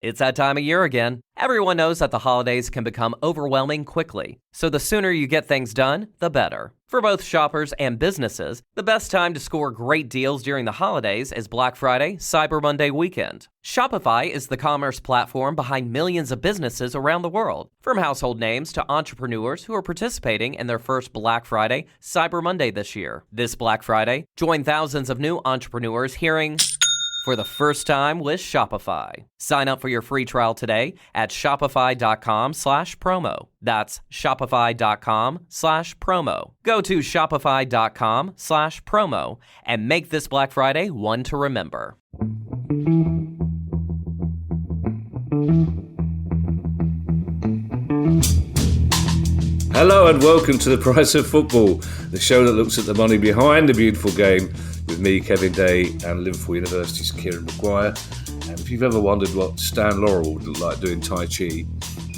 It's that time of year again. Everyone knows that the holidays can become overwhelming quickly, so the sooner you get things done, the better. For both shoppers and businesses, the best time to score great deals during the holidays is Black Friday, Cyber Monday weekend. Shopify is the commerce platform behind millions of businesses around the world, from household names to entrepreneurs who are participating in their first Black Friday, Cyber Monday this year. This Black Friday, join thousands of new entrepreneurs hearing for the first time with Shopify. Sign up for your free trial today at shopify.com/promo. That's shopify.com/promo. Go to shopify.com/promo and make this Black Friday one to remember. Hello and welcome to The Price of Football, the show that looks at the money behind the beautiful game with me, Kevin Day, and Liverpool University's Kieran Maguire. And if you've ever wondered what Stan Laurel would look like doing Tai Chi,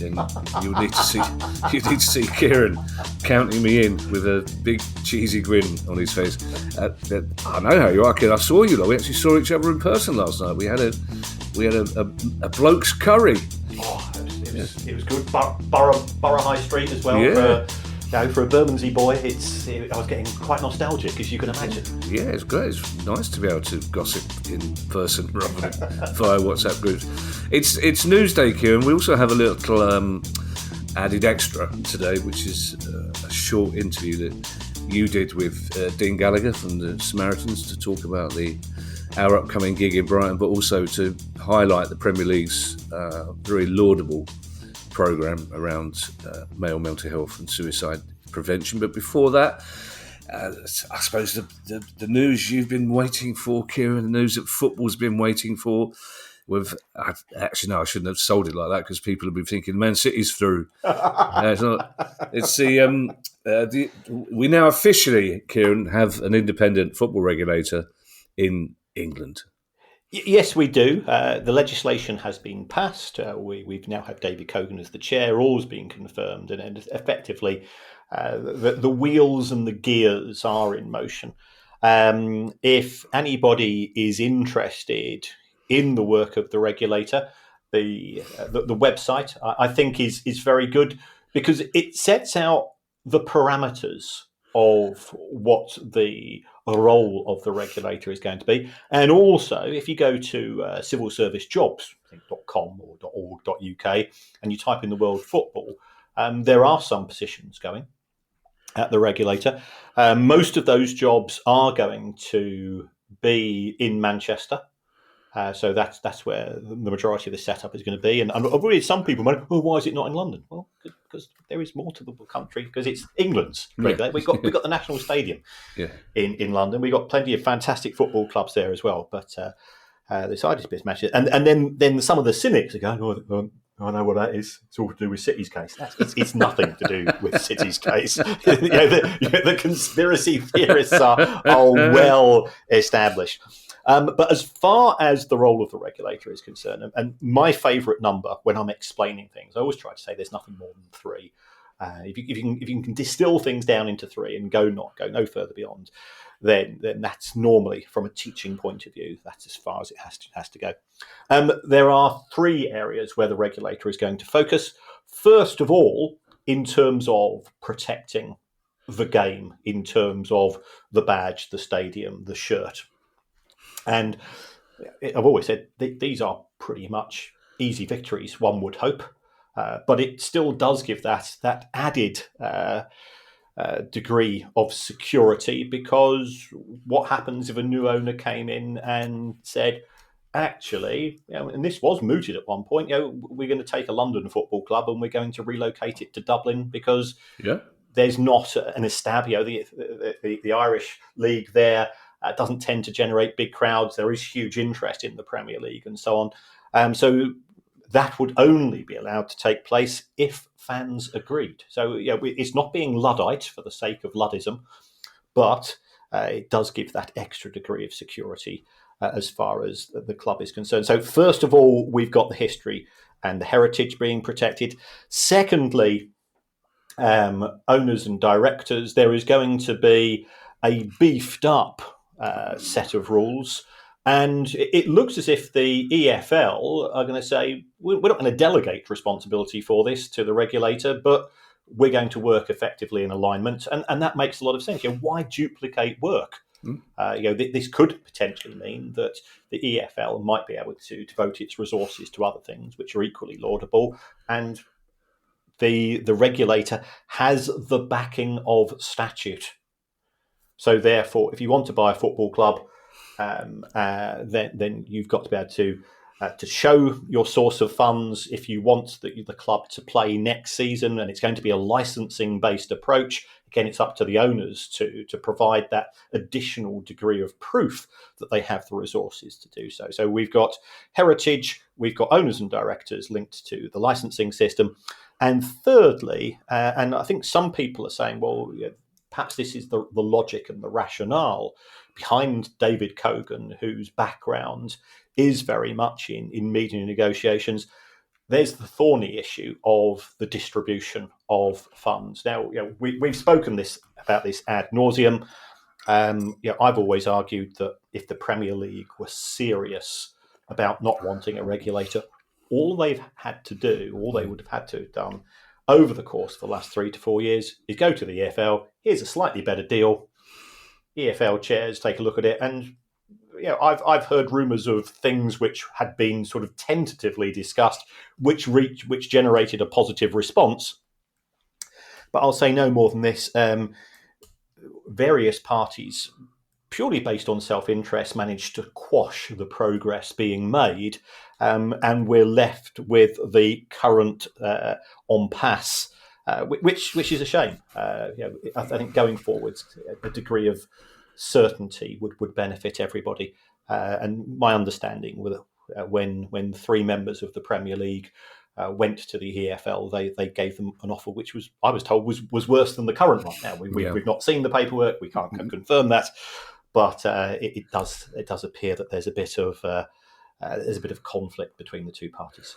then you need to see Kieran counting me in with a big cheesy grin on his face. I know how you are, Kieran. I saw you. We actually saw each other in person last night. We had a bloke's curry. It was good. Borough High Street as well. Yeah. For a Bermondsey boy, I was getting quite nostalgic, as you can imagine. Yeah, it's great. It's nice to be able to gossip in person rather than via WhatsApp groups. It's Newsday, Kieran. We also have a little added extra today, which is a short interview that you did with Dean Gallagher from the Samaritans to talk about our upcoming gig in Brighton, but also to highlight the Premier League's very laudable programme around male mental health and suicide prevention. But before that, I suppose the news you've been waiting for, Kieran, the news that football's been waiting for. I shouldn't have sold it like that because people have been thinking Man City's through. It's not. It's we now officially, Kieran, have an independent football regulator in England. Yes, we do. The legislation has been passed. We've now had David Cogan as the chair. All's been confirmed, and effectively, the wheels and the gears are in motion. If anybody is interested in the work of the regulator, the website I think is very good because it sets out the parameters of what the role of the regulator is going to be. And also, if you go to civil service jobs, I think .com or .org.uk, and you type in the word football, there are some positions going at the regulator. Most of those jobs are going to be in Manchester. So that's where the majority of the setup is going to be. And really, some people might, why is it not in London? Well, because there is more to the country, because it's England's regulator. We've got the National Stadium in London. We've got plenty of fantastic football clubs there as well. But they decided to be matches. And then some of the cynics are going, I know what that is. It's all to do with City's case. It's nothing to do with City's case. The conspiracy theorists are well established. But as far as the role of the regulator is concerned, and my favourite number when I'm explaining things, I always try to say there's nothing more than 3. If you can distill things down into 3 and go no further beyond, then that's normally, from a teaching point of view, that's as far as it has to go. There are 3 areas where the regulator is going to focus. First of all, in terms of protecting the game, in terms of the badge, the stadium, the shirt. And I've always said these are pretty much easy victories, one would hope, but it still does give that added degree of security, because what happens if a new owner came in and said, actually, and this was mooted at one point, we're going to take a London football club and we're going to relocate it to Dublin because there's not an established, the Irish league there doesn't tend to generate big crowds. There is huge interest in the Premier League and so on. So that would only be allowed to take place if fans agreed. So it's not being Luddite for the sake of Luddism, but it does give that extra degree of security as far as the club is concerned. So first of all, we've got the history and the heritage being protected. Secondly, owners and directors, there is going to be a beefed up set of rules And it looks as if the EFL are going to say, we're not going to delegate responsibility for this to the regulator, but we're going to work effectively in alignment. And that makes a lot of sense. Why duplicate work? This could potentially mean that the EFL might be able to devote its resources to other things, which are equally laudable. And the regulator has the backing of statute. So therefore, if you want to buy a football club, then you've got to be able to show your source of funds. If you want the club to play next season, and it's going to be a licensing-based approach, again, it's up to the owners to provide that additional degree of proof that they have the resources to do so. So we've got heritage, we've got owners and directors linked to the licensing system. And thirdly, and I think some people are saying, well, perhaps this is the logic and the rationale behind David Cogan, whose background is very much in media negotiations. There's the thorny issue of the distribution of funds. Now, we've spoken about this ad nauseum. I've always argued that if the Premier League were serious about not wanting a regulator, all they would have had to have done over the course of the last 3 to 4 years is go to the EFL. Here's a slightly better deal. EFL chairs take a look at it, and I've heard rumours of things which had been sort of tentatively discussed, which generated a positive response. But I'll say no more than this. Various parties, purely based on self-interest, managed to quash the progress being made, and we're left with the current impasse, which is a shame. I think going forwards, a degree of certainty would benefit everybody. And my understanding with when 3 members of the Premier League went to the EFL, they gave them an offer which I was told was worse than the current one. Now we've not seen the paperwork, we can't confirm that, but it does appear that there's a bit of conflict between the two parties.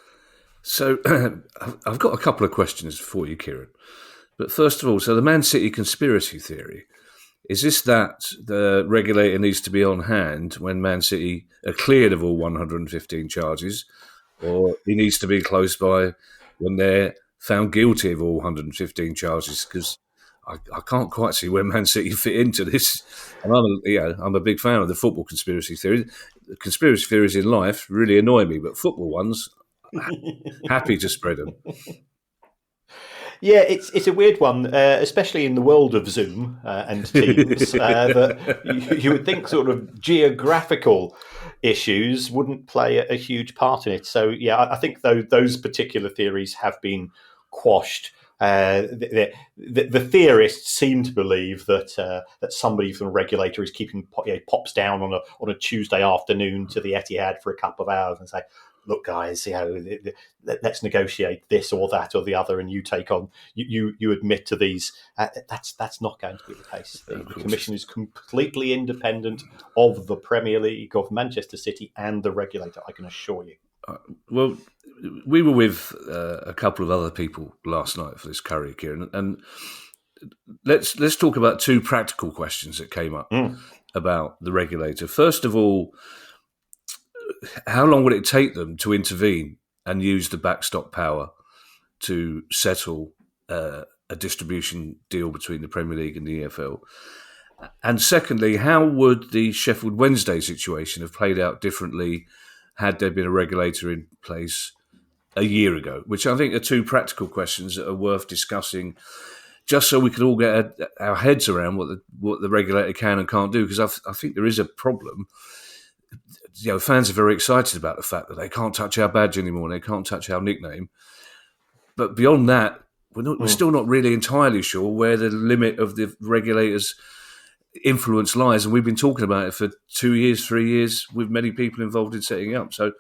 So I've got a couple of questions for you, Kieran. But first of all, so the Man City conspiracy theory, is this that the regulator needs to be on hand when Man City are cleared of all 115 charges, or he needs to be close by when they're found guilty of all 115 charges? Because I can't quite see where Man City fit into this. And I'm a big fan of the football conspiracy theory. The conspiracy theories in life really annoy me, but football ones, happy to spread them. Yeah, it's a weird one, especially in the world of Zoom and Teams, that you would think sort of geographical issues wouldn't play a huge part in it. So, yeah, I think those particular theories have been quashed. The theorists seem to believe that somebody from the regulator is keeping pops down on a Tuesday afternoon to the Etihad for a couple of hours and say, look, guys, let's negotiate this or that or the other, and you take on, you admit to these. That's not going to be the case. The Commission is completely independent of the Premier League, of Manchester City, and the regulator, I can assure you. Well, we were with a couple of other people last night for this curry, Kieran, and let's talk about 2 practical questions that came up about the regulator. First of all, how long would it take them to intervene and use the backstop power to settle a distribution deal between the Premier League and the EFL? And secondly, how would the Sheffield Wednesday situation have played out differently had there been a regulator in place a year ago? Which I think are 2 practical questions that are worth discussing, just so we can all get our heads around what the regulator can and can't do. Because I think there is a problem. Fans are very excited about the fact that they can't touch our badge anymore, they can't touch our nickname. But beyond that, we're still not really entirely sure where the limit of the regulator's influence lies. And we've been talking about it for 2 years, 3 years, with many people involved in setting it up. So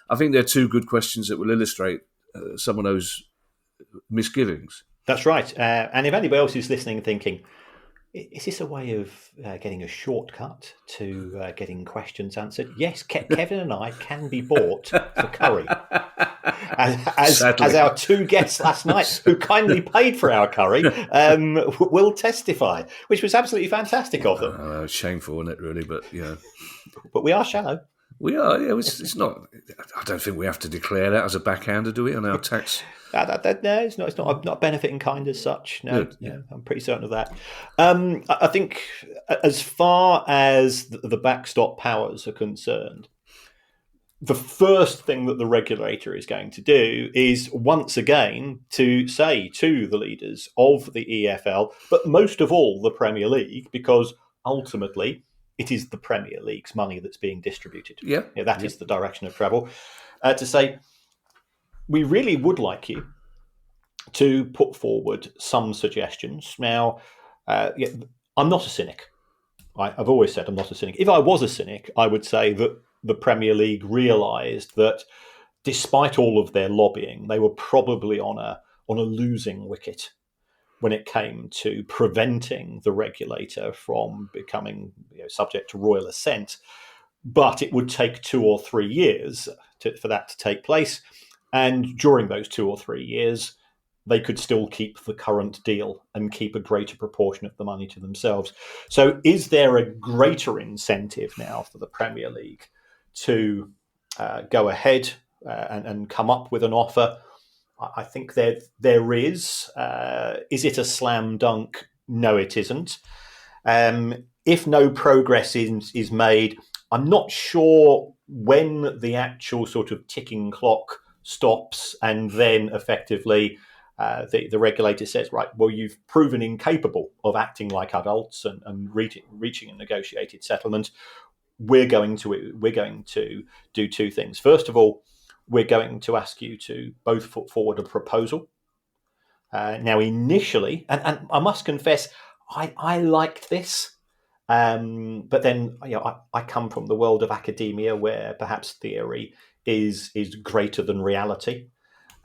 I think they're 2 good questions that will illustrate some of those misgivings. That's right. And if anybody else is listening and thinking, is this a way of getting a shortcut to getting questions answered? Yes, Kevin and I can be bought for curry. As our 2 guests last night, who kindly paid for our curry, will testify, which was absolutely fantastic of them. It's shameful, isn't it, really? But, But we are shallow. We are. Yeah, it's not. I don't think we have to declare that as a backhander, do we, on our tax? No, it's not. It's not a benefit in kind as such. No, Good, yeah. I'm pretty certain of that. I think, as far as the backstop powers are concerned, the first thing that the regulator is going to do is once again to say to the leaders of the EFL, but most of all the Premier League, because ultimately it is the Premier League's money that's being distributed. Yeah, That is the direction of travel. To say, we really would like you to put forward some suggestions. Now, I'm not a cynic. I've always said I'm not a cynic. If I was a cynic, I would say that the Premier League realised that despite all of their lobbying, they were probably on a losing wicket when it came to preventing the regulator from becoming subject to royal assent. But it would take 2 or 3 years for that to take place. And during those 2 or 3 years, they could still keep the current deal and keep a greater proportion of the money to themselves. So is there a greater incentive now for the Premier League to go ahead and come up with an offer? I think there is. Is it a slam dunk? No, it isn't. If no progress is made, I'm not sure when the actual sort of ticking clock stops and then effectively the regulator says, right, well, you've proven incapable of acting like adults and reaching a negotiated settlement. We're going to do two things. First of all, we're going to ask you to both put forward a proposal. Now, initially, and I must confess, I liked this, but then I come from the world of academia where perhaps theory is greater than reality.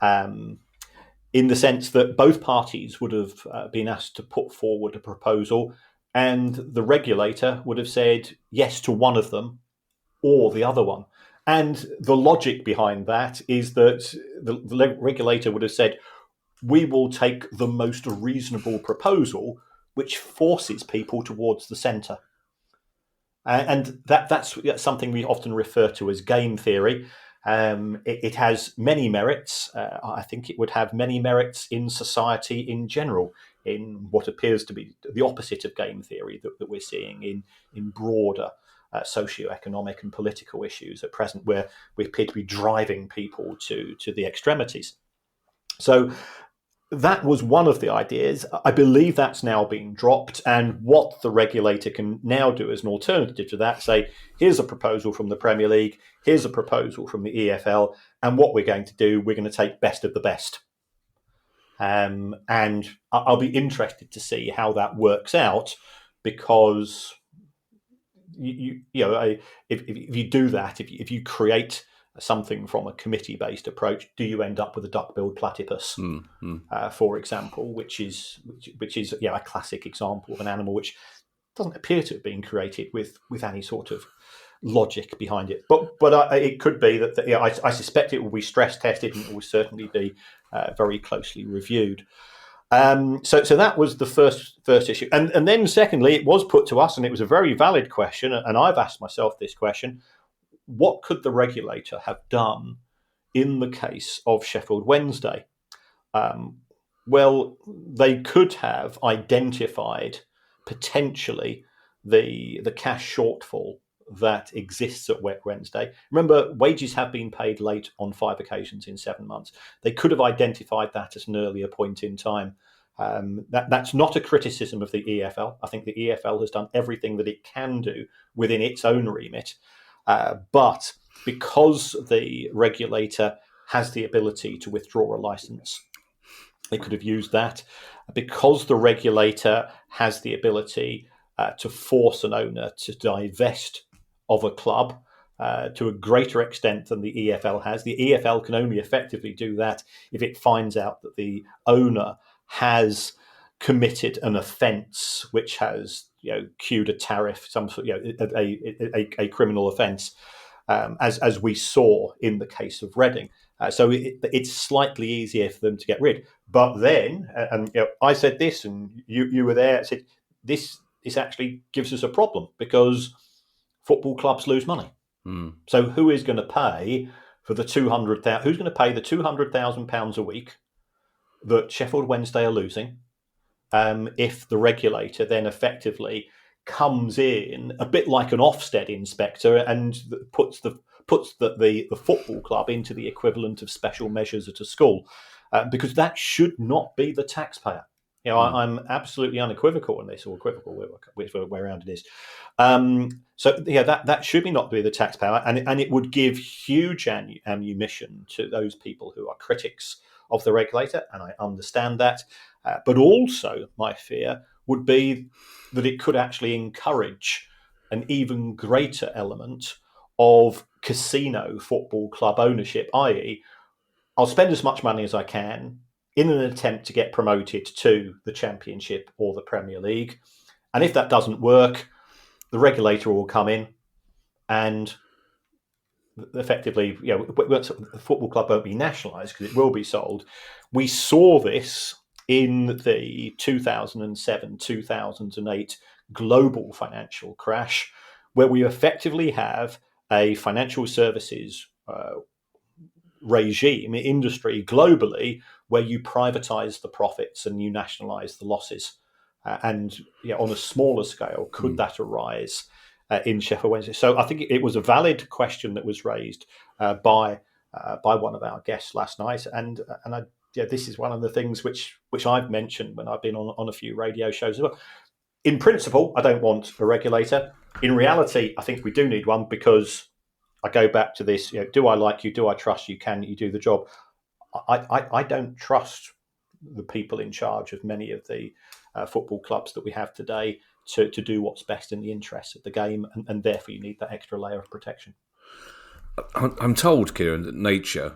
In the sense that both parties would have been asked to put forward a proposal, and the regulator would have said yes to one of them or the other one. And the logic behind that is that the regulator would have said, we will take the most reasonable proposal, which forces people towards the centre. And that's something we often refer to as game theory. It has many merits. I think it would have many merits in society in general, in what appears to be the opposite of game theory that we're seeing in broader socioeconomic and political issues at present, where we appear to be driving people to the extremities. So that was one of the ideas. I believe that's now been dropped, and what the regulator can now do as an alternative to that, say, here's a proposal from the Premier League, here's a proposal from the EFL, and what we're going to do, we're going to take best of the best. And I'll be interested to see how that works out, because if you do that, if you create something from a committee-based approach, do you end up with a duck-billed platypus, for example, which is a classic example of an animal which doesn't appear to have been created with any sort of logic behind it. But it could be that I suspect it will be stress tested, and it will certainly be very closely reviewed. So that was the first issue, and then secondly, it was put to us, and it was a very valid question, and I've asked myself this question: what could the regulator have done in the case of Sheffield Wednesday? Well, they could have identified potentially the cash shortfall that exists at Wednesday. Remember, wages have been paid late on 5 occasions in 7 months. They could have identified that at an earlier point in time. That's not a criticism of the EFL. I think the EFL has done everything that it can do within its own remit. But because the regulator has the ability to withdraw a licence, they could have used that. Because the regulator has the ability to force an owner to divest of a club to a greater extent than the EFL has. The EFL can only effectively do that if it finds out that the owner has committed an offence which has cued a tariff, some sort, a criminal offence, as we saw in the case of Reading. So it's slightly easier for them to get rid. But then, and I said this, and you were there. I said this actually gives us a problem because football clubs lose money. So who is going to pay for the 200,000? Who's going to pay the £200,000 a week that Sheffield Wednesday are losing? If the regulator then effectively comes in a bit like an Ofsted inspector and puts the football club into the equivalent of special measures at a school, because that should not be the taxpayer. I'm absolutely unequivocal on this, or equivocal, whichever way around it is. That should not be the taxpayer, and it would give huge ammunition to those people who are critics of the regulator, and I understand that. But also, my fear would be that it could actually encourage an even greater element of casino football club ownership, i.e., I'll spend as much money as I can in an attempt to get promoted to the Championship or the Premier League. And if that doesn't work, the regulator will come in and effectively, the football club won't be nationalised because it will be sold. We saw this in the 2007-2008 global financial crash, where we effectively have a financial services regime, industry globally, where you privatise the profits and you nationalise the losses. And on a smaller scale, could that arise in Sheffield Wednesday? So I think it was a valid question that was raised by one of our guests last night, and this is one of the things which I've mentioned when I've been on a few radio shows as well. In principle, I don't want a regulator. In reality, I think we do need one, because I go back to this: do I like you? Do I trust you? Can you do the job? I don't trust the people in charge of many of the football clubs that we have today to do what's best in the interests of the game, and therefore you need that extra layer of protection. I'm told, Kieran, that nature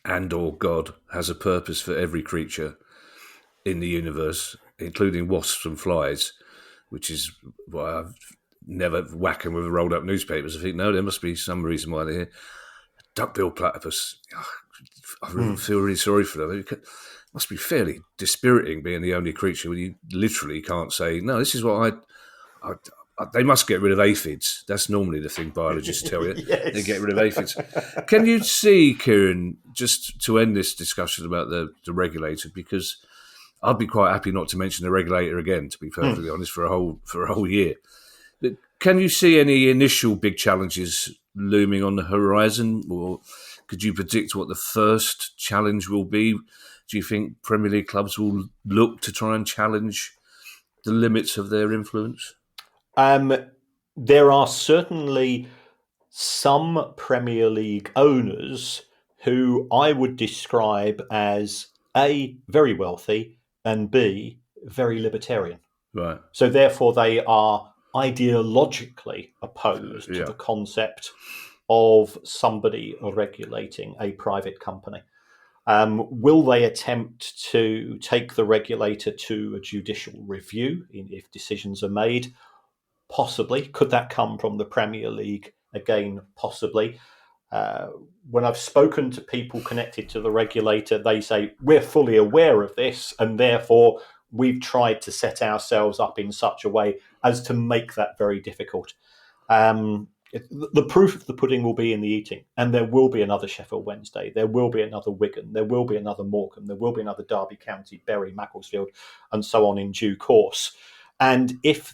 and/or God has a purpose for every creature in the universe, including wasps and flies, which is why I've never whack them with rolled-up newspapers. I think, no, there must be some reason why they're here. Duck-bill platypus, I really feel really sorry for them. It must be fairly dispiriting being the only creature where you literally can't say, no, this is what they must get rid of aphids. That's normally the thing biologists tell you. Yes. They get rid of aphids. Can you see, Kieran, just to end this discussion about the regulator, because I'd be quite happy not to mention the regulator again, to be perfectly honest, for a whole year. But can you see any initial big challenges looming on the horizon, or could you predict what the first challenge will be? Do you think Premier League clubs will look to try and challenge the limits of their influence? There are certainly some Premier League owners who I would describe as A, very wealthy, and B, very libertarian. Right. So therefore they are ideologically opposed to the concept of somebody regulating a private company. Will they attempt to take the regulator to a judicial review if decisions are made? Possibly. Could that come from the Premier League? Again, possibly. When I've spoken to people connected to the regulator, they say, we're fully aware of this, and therefore we've tried to set ourselves up in such a way as to make that very difficult. The proof of the pudding will be in the eating, and there will be another Sheffield Wednesday, there will be another Wigan, there will be another Morecambe, there will be another Derby County, Bury, Macclesfield, and so on in due course. And if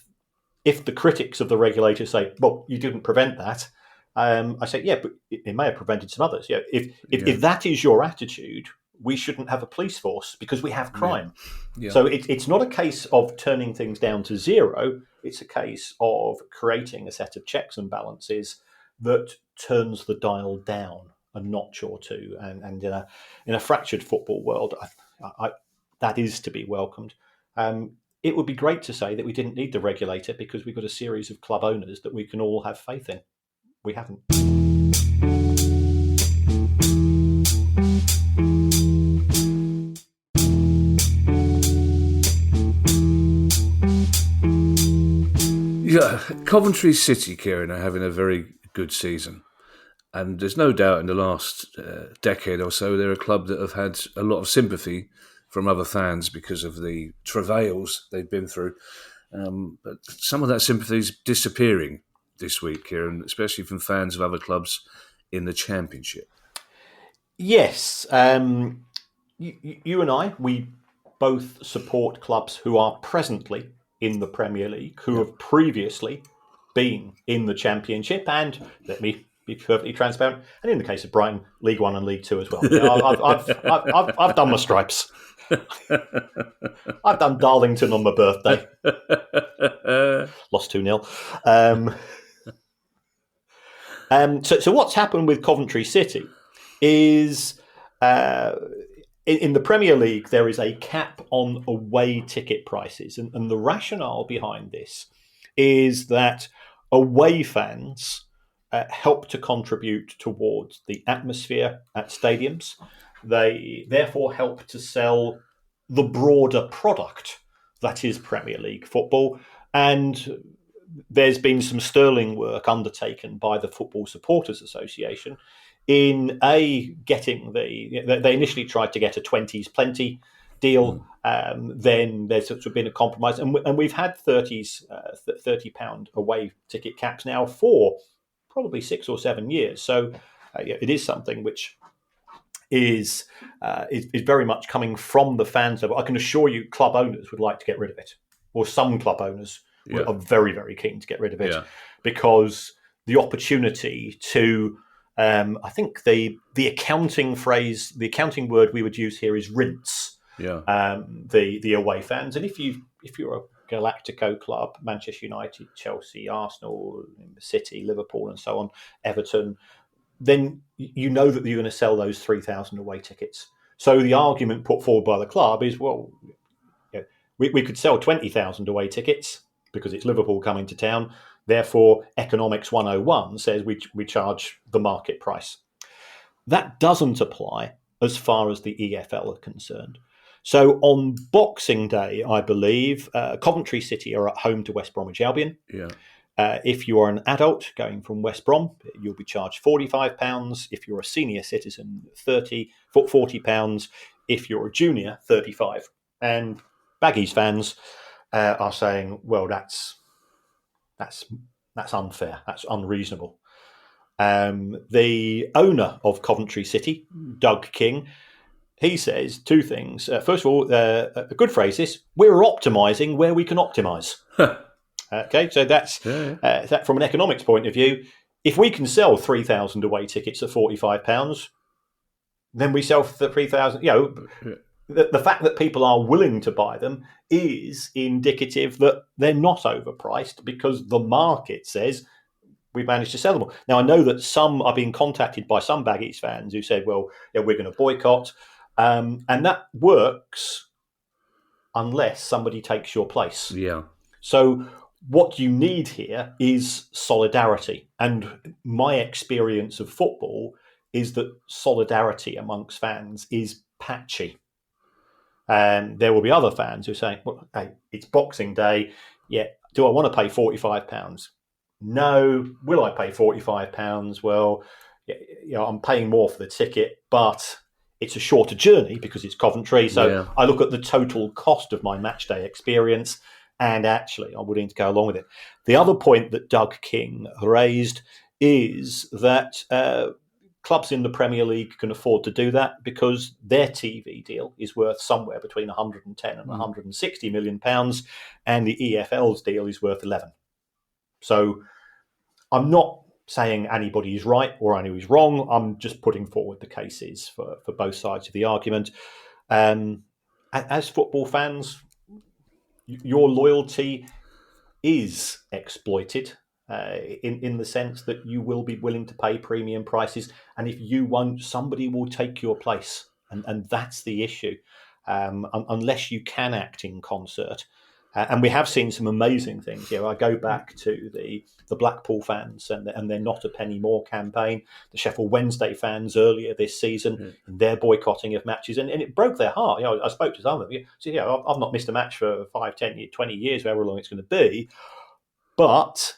the critics of the regulator say, well, you didn't prevent that, I say, yeah, but it may have prevented some others. If that is your attitude, we shouldn't have a police force because we have crime. Yeah. So it's not a case of turning things down to zero. It's a case of creating a set of checks and balances that turns the dial down a notch or two. And in a fractured football world, that is to be welcomed. It would be great to say that we didn't need the regulator because we've got a series of club owners that we can all have faith in. We haven't. Yeah, Coventry City, Kieran, are having a very good season. And there's no doubt in the last decade or so, they're a club that have had a lot of sympathy from other fans because of the travails they've been through. But some of that sympathy is disappearing this week, Kieran, especially from fans of other clubs in the Championship. Yes. You and I, we both support clubs who are presently in the Premier League, who have previously been in the Championship, and let me be perfectly transparent. And in the case of Brighton, League One and League Two as well. I've done my stripes. I've done Darlington on my birthday. Lost 2-0. So what's happened with Coventry City is in the Premier League there is a cap on away ticket prices, and the rationale behind this is that away fans help to contribute towards the atmosphere at stadiums. They therefore help to sell the broader product that is Premier League football, and there's been some sterling work undertaken by the Football Supporters Association in getting they initially tried to get a 20s plenty deal. Then there's sort of been a compromise, and we've had £30 away ticket caps now for probably 6 or 7 years. So it is something which is very much coming from the fans. I can assure you, club owners would like to get rid of it, or some club owners are very, very keen to get rid of it, because the opportunity to, I think the accounting word we would use here is rinse the away fans. And if you're a Galactico club, Manchester United, Chelsea, Arsenal, City, Liverpool, and so on, Everton, then you know that you're going to sell those 3,000 away tickets. So the argument put forward by the club is, well, we could sell 20,000 away tickets because it's Liverpool coming to town. Therefore, Economics 101 says we charge the market price. That doesn't apply as far as the EFL are concerned. So on Boxing Day, I believe, Coventry City are at home to West Bromwich Albion. If you are an adult going from West Brom, you'll be charged £45. If you're a senior citizen, £40. If you're a junior, £35. And Baggies fans are saying, well, that's unfair, that's unreasonable. The owner of Coventry City, Doug King, he says two things. First of all, a good phrase is, we're optimising where we can optimise. Okay, so that's that from an economics point of view. If we can sell 3,000 away tickets at £45, then we sell the 3,000. The fact that people are willing to buy them is indicative that they're not overpriced, because the market says we've managed to sell them all. Now, I know that I've been contacted by some Baggies fans who said, well, we're going to boycott. And that works unless somebody takes your place. So what you need here is solidarity. And my experience of football is that solidarity amongst fans is patchy. And there will be other fans who say, well, hey, it's Boxing Day. Yeah, do I want to pay £45? No. Will I pay £45? Well, I'm paying more for the ticket, but it's a shorter journey because it's Coventry. So I look at the total cost of my match day experience, and actually I'm willing to go along with it. The other point that Doug King raised is that clubs in the Premier League can afford to do that because their TV deal is worth somewhere between 110 and 160 million pounds, and the EFL's deal is worth 11. So I'm not saying anybody is right or anybody is wrong. I'm just putting forward the cases for both sides of the argument. As football fans, your loyalty is exploited in the sense that you will be willing to pay premium prices, and if you won't, somebody will take your place, and that's the issue. Unless you can act in concert. And we have seen some amazing things. I go back to the Blackpool fans and their Not a Penny More campaign, the Sheffield Wednesday fans earlier this season, and their boycotting of matches, and it broke their heart. I spoke to some of them. So, I've not missed a match for 5, 10, 20 years, however long it's going to be, but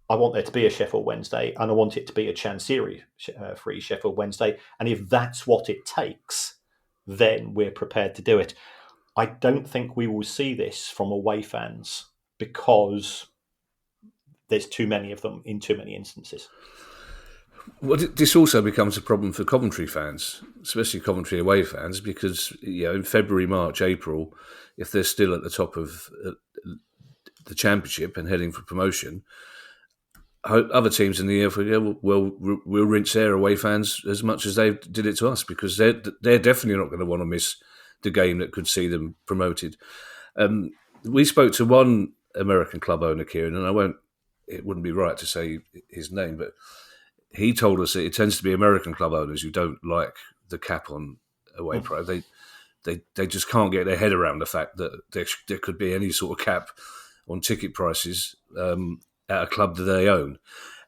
I want there to be a Sheffield Wednesday, and I want it to be a Chancery-free Sheffield Wednesday. And if that's what it takes, then we're prepared to do it. I don't think we will see this from away fans because there's too many of them in too many instances. Well, this also becomes a problem for Coventry fans, especially Coventry away fans, because in February, March, April, if they're still at the top of the Championship and heading for promotion, other teams in the EFL go, well, we'll rinse their away fans as much as they did it to us, because they're definitely not going to want to miss the game that could see them promoted. We spoke to one American club owner, Kieran, and it wouldn't be right to say his name, but he told us that it tends to be American club owners who don't like the cap on away price. They just can't get their head around the fact that there could be any sort of cap on ticket prices at a club that they own.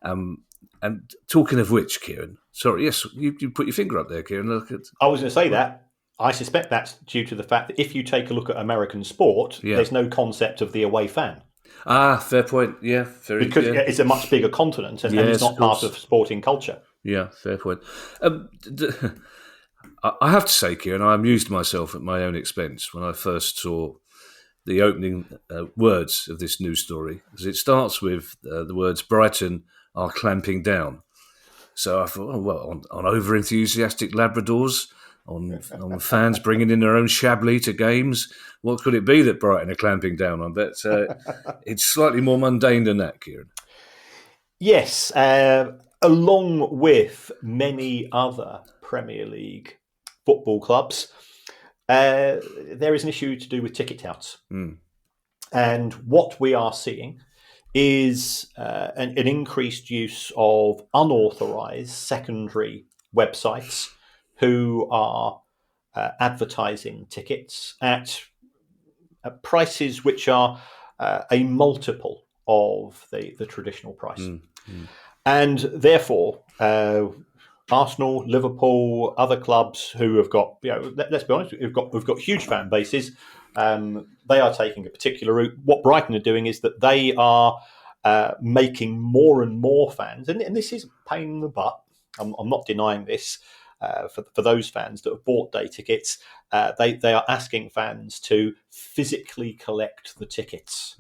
And talking of which, Kieran, sorry, yes, you put your finger up there, Kieran. I was going to say that. I suspect that's due to the fact that if you take a look at American sport, there's no concept of the away fan. Ah, fair point. Yeah, because it's a much bigger continent and it's not part of sporting culture. Yeah, fair point. I have to say, Kieran, I amused myself at my own expense when I first saw the opening words of this news story, because it starts with the words "Brighton are clamping down." So I thought, on over-enthusiastic Labradors, on fans bringing in their own Chablis to games. What could it be that Brighton are clamping down on? But it's slightly more mundane than that, Kieran. Yes, along with many other Premier League football clubs, there is an issue to do with ticket touts. And what we are seeing is an increased use of unauthorised secondary websites who are advertising tickets at prices which are a multiple of the traditional price. And therefore, Arsenal, Liverpool, other clubs who have got, let's be honest, we've got huge fan bases. They are taking a particular route. What Brighton are doing is that they are making more and more fans, and this is a pain in the butt. I'm not denying this. For those fans that have bought day tickets, they are asking fans to physically collect the tickets,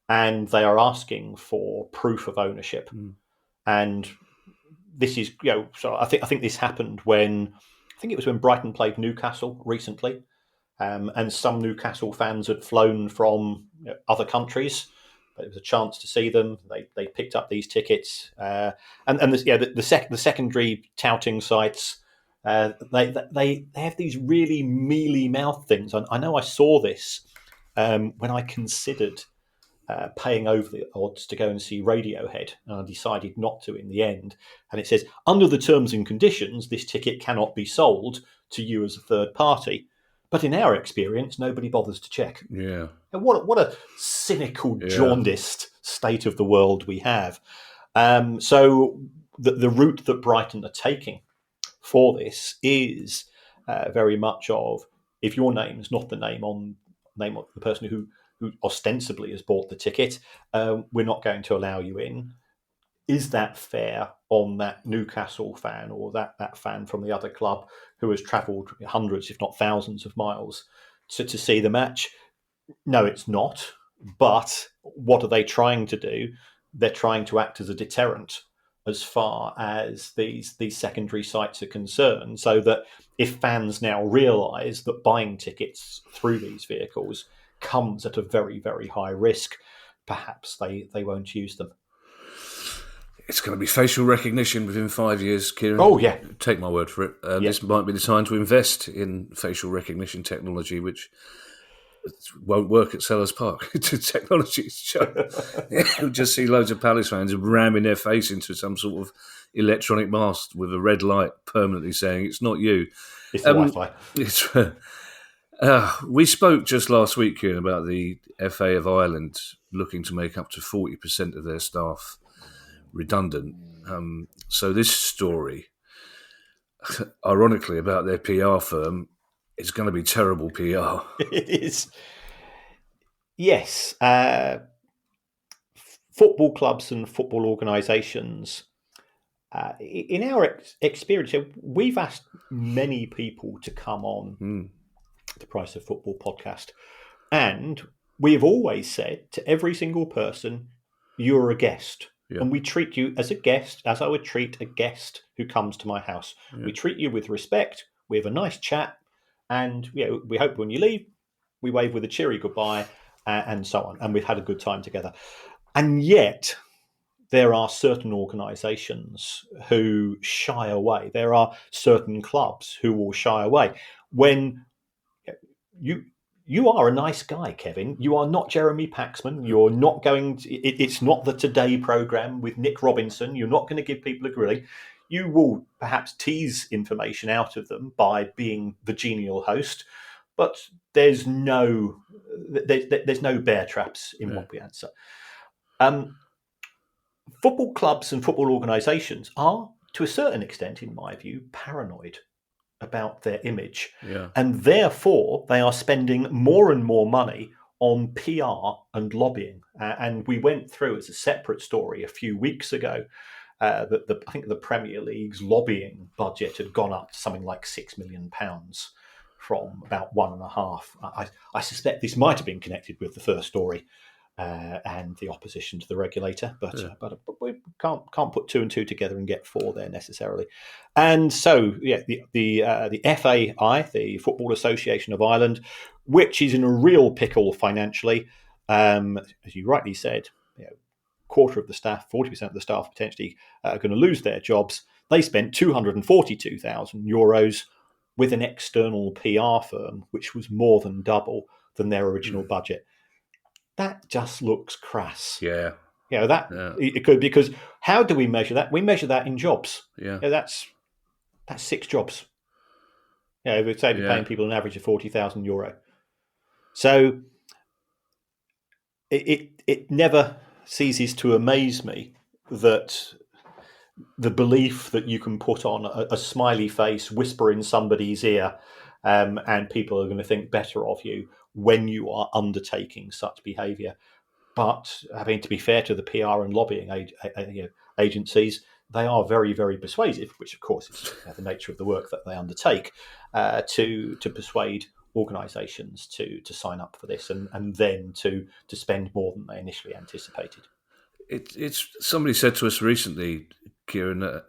and they are asking for proof of ownership. And this is, so I think this happened when Brighton played Newcastle recently, and some Newcastle fans had flown from other countries. But it was a chance to see them. They picked up these tickets, and the secondary touting sites. They have these really mealy mouth things. I know I saw this when I considered paying over the odds to go and see Radiohead, and I decided not to in the end. And it says, under the terms and conditions, this ticket cannot be sold to you as a third party. But in our experience, nobody bothers to check. Yeah. And what a cynical, jaundiced state of the world we have. So the route that Brighton are taking for this is very much of, if your name is not the name of the person who ostensibly has bought the ticket, we're not going to allow you in. Is that fair on that Newcastle fan or that fan from the other club who has travelled hundreds, if not thousands of miles to see the match? No, it's not. But what are they trying to do? They're trying to act as a deterrent as far as these secondary sites are concerned, so that if fans now realise that buying tickets through these vehicles comes at a very, very high risk, perhaps they won't use them. It's going to be facial recognition within 5 years, Kieran. Oh, yeah. Take my word for it. This might be the time to invest in facial recognition technology, which won't work at Sellers Park. Technology you'll just see loads of Palace fans ramming their face into some sort of electronic mast with a red light permanently saying, it's not you. It's the Wi-Fi. We spoke just last week, Kieran, about the FA of Ireland looking to make up to 40% of their staff redundant. So this story, ironically, about their PR firm, is going to be terrible PR. It is. Yes. Football clubs and football organisations, in our experience, we've asked many people to come on the Price of Football podcast, and we have always said to every single person, you're a guest. Yeah. And we treat you as a guest, as I would treat a guest who comes to my house. Yeah. We treat you with respect. We have a nice chat. And we hope when you leave, we wave with a cheery goodbye and so on. And we've had a good time together. And yet, there are certain organisations who shy away. There are certain clubs who will shy away. When you are a nice guy, Kevin. You are not Jeremy Paxman. You're not going to, it's not the Today programme with Nick Robinson. You're not going to give people a grilling. You will perhaps tease information out of them by being the genial host, but there's no bear traps in what we answer. Football clubs and football organisations are, to a certain extent, in my view, paranoid about their image. Yeah. And therefore, they are spending more and more money on PR and lobbying. And we went through, as a separate story a few weeks ago, that I think the Premier League's lobbying budget had gone up to something like £6 million from about 1.5. I suspect this might have been connected with the first story and the opposition to the regulator, but we can't put 2 and 2 together and get 4 there necessarily. And so, the FAI, the Football Association of Ireland, which is in a real pickle financially, as you rightly said, quarter of the staff, 40% of the staff potentially are going to lose their jobs. They spent €242,000 with an external PR firm, which was more than double than their original budget. That just looks crass. Yeah. It could, because how do we measure that? We measure that in jobs. Yeah. That's 6 jobs. We'd say we're paying people an average of €40,000. So it never ceases to amaze me that the belief that you can put on a smiley face, whisper in somebody's ear, and people are going to think better of you when you are undertaking such behaviour. But to be fair to the PR and lobbying agencies, they are very, very persuasive, which of course is the nature of the work that they undertake, to persuade organisations to sign up for this and then to spend more than they initially anticipated. It's somebody said to us recently, Kieran, that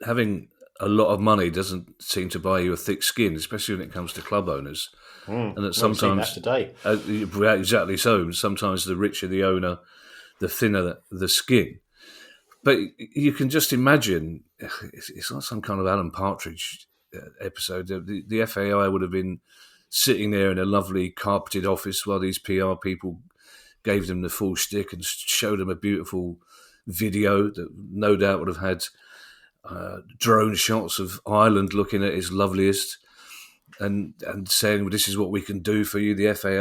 having a lot of money doesn't seem to buy you a thick skin, especially when it comes to club owners. And that sometimes, today. Exactly so. Sometimes the richer the owner, the thinner the skin. But you can just imagine, it's like some kind of Alan Partridge episode. The FAI would have been sitting there in a lovely carpeted office while these PR people gave them the full shtick and showed them a beautiful video that no doubt would have had drone shots of Ireland looking at its loveliest. And saying, well, this is what we can do for you, the FAI.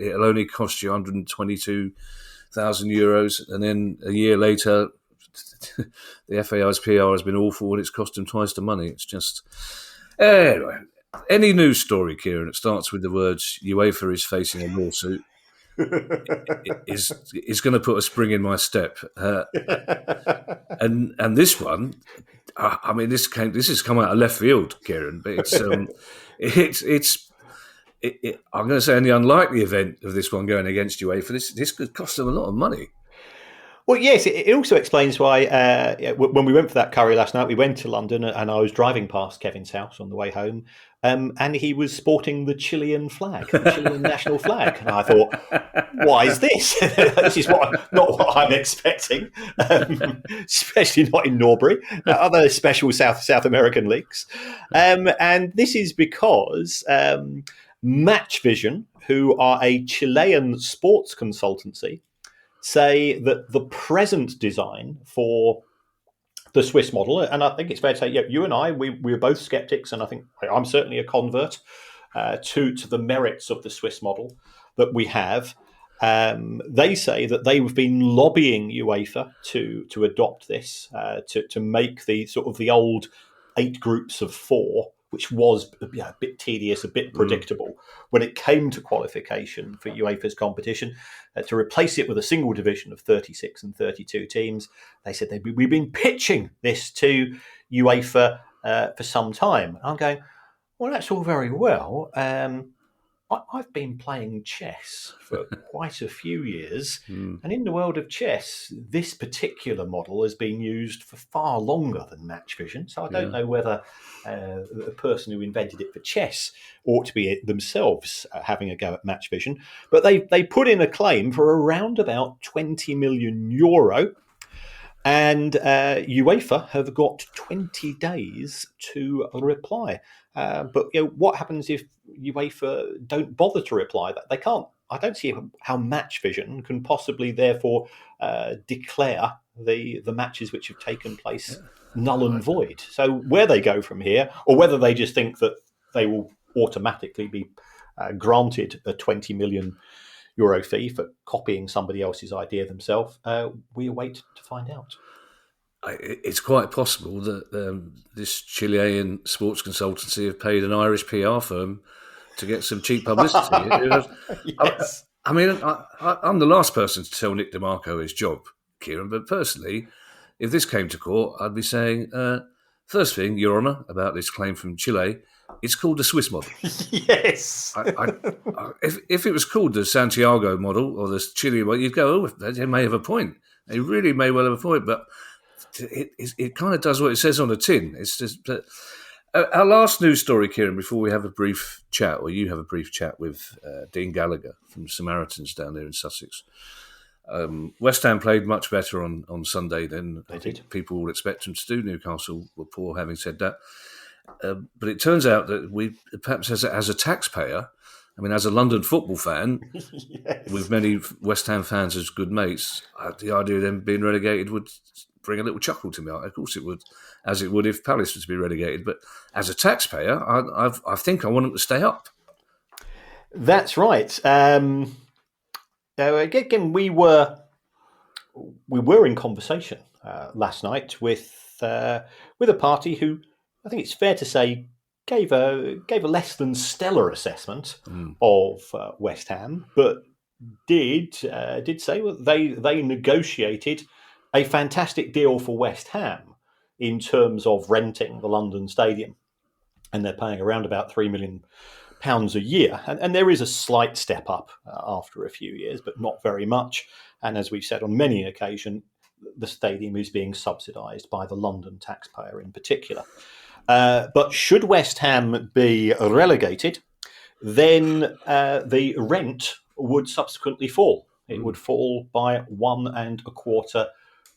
It'll only cost you €122,000, and then a year later, the FAI's PR has been awful, and it's cost them twice the money. It's just anyway. Any news story, Kieran, it starts with the words "UEFA is facing a lawsuit." is going to put a spring in my step, and this one. I mean, this has come out of left field, Kieran, but it's I'm going to say in the unlikely event of this one going against UEFA, this could cost them a lot of money. Well, yes, it also explains why when we went for that curry last night, we went to London and I was driving past Kevin's house on the way home, and he was sporting the Chilean flag, the Chilean national flag. And I thought, why is this? This is not what I'm expecting, especially not in Norbury, other special South American leagues. And this is because Match Vision, who are a Chilean sports consultancy, say that the present design for the Swiss model, and I think it's fair to say, you and I, we're both skeptics, and I think I'm certainly a convert to the merits of the Swiss model that we have. They say that they've been lobbying UEFA to adopt this, to make the sort of the old 8 groups of 4, which was a bit tedious, a bit predictable when it came to qualification for UEFA's competition, to replace it with a single division of 36 and 32 teams. They said we've been pitching this to UEFA for some time. I'm going, well, that's all very well, I've been playing chess for quite a few years, Hmm. and in the world of chess, this particular model has been used for far longer than match vision. So I don't Yeah. know whether the person who invented it for chess ought to be themselves having a go at match vision. But they put in a claim for around about €20 million. And UEFA have got 20 days to reply. But what happens if UEFA don't bother to reply? That they can't. I don't see how Match Vision can possibly, therefore, declare the matches which have taken place null and void. So where they go from here, or whether they just think that they will automatically be granted a €20 million fee for copying somebody else's idea themselves, we await to find out. It's quite possible that this Chilean sports consultancy have paid an Irish PR firm to get some cheap publicity. Yes. I mean, I'm the last person to tell Nick DeMarco his job, Kieran, but personally, if this came to court, I'd be saying, first thing, Your Honour, about this claim from Chile, it's called the Swiss model. Yes. If it was called the Santiago model or the Chilean model, you'd go, oh, they may have a point. They really may well have a point, but it kind of does what it says on the tin. It's just our last news story, Kieran, before we have a brief chat, or you have a brief chat with Dean Gallagher from Samaritans down there in Sussex. West Ham played much better on Sunday than I think people would expect them to do. Newcastle were poor, having said that. But it turns out that we, perhaps as a taxpayer, I mean, as a London football fan, yes, with many West Ham fans as good mates, the idea of them being relegated would bring a little chuckle to me. Of course it would, as it would if Palace was to be relegated. But as a taxpayer, I think I want them to stay up. That's right. Again, we were in conversation last night with a party who, I think it's fair to say, gave a less than stellar assessment of West Ham, but did say they negotiated a fantastic deal for West Ham in terms of renting the London Stadium, and they're paying around about £3 million a year, and there is a slight step up after a few years, but not very much. And as we've said on many occasions, the stadium is being subsidised by the London taxpayer in particular. But should West Ham be relegated, then the rent would subsequently fall. It would fall by £1.25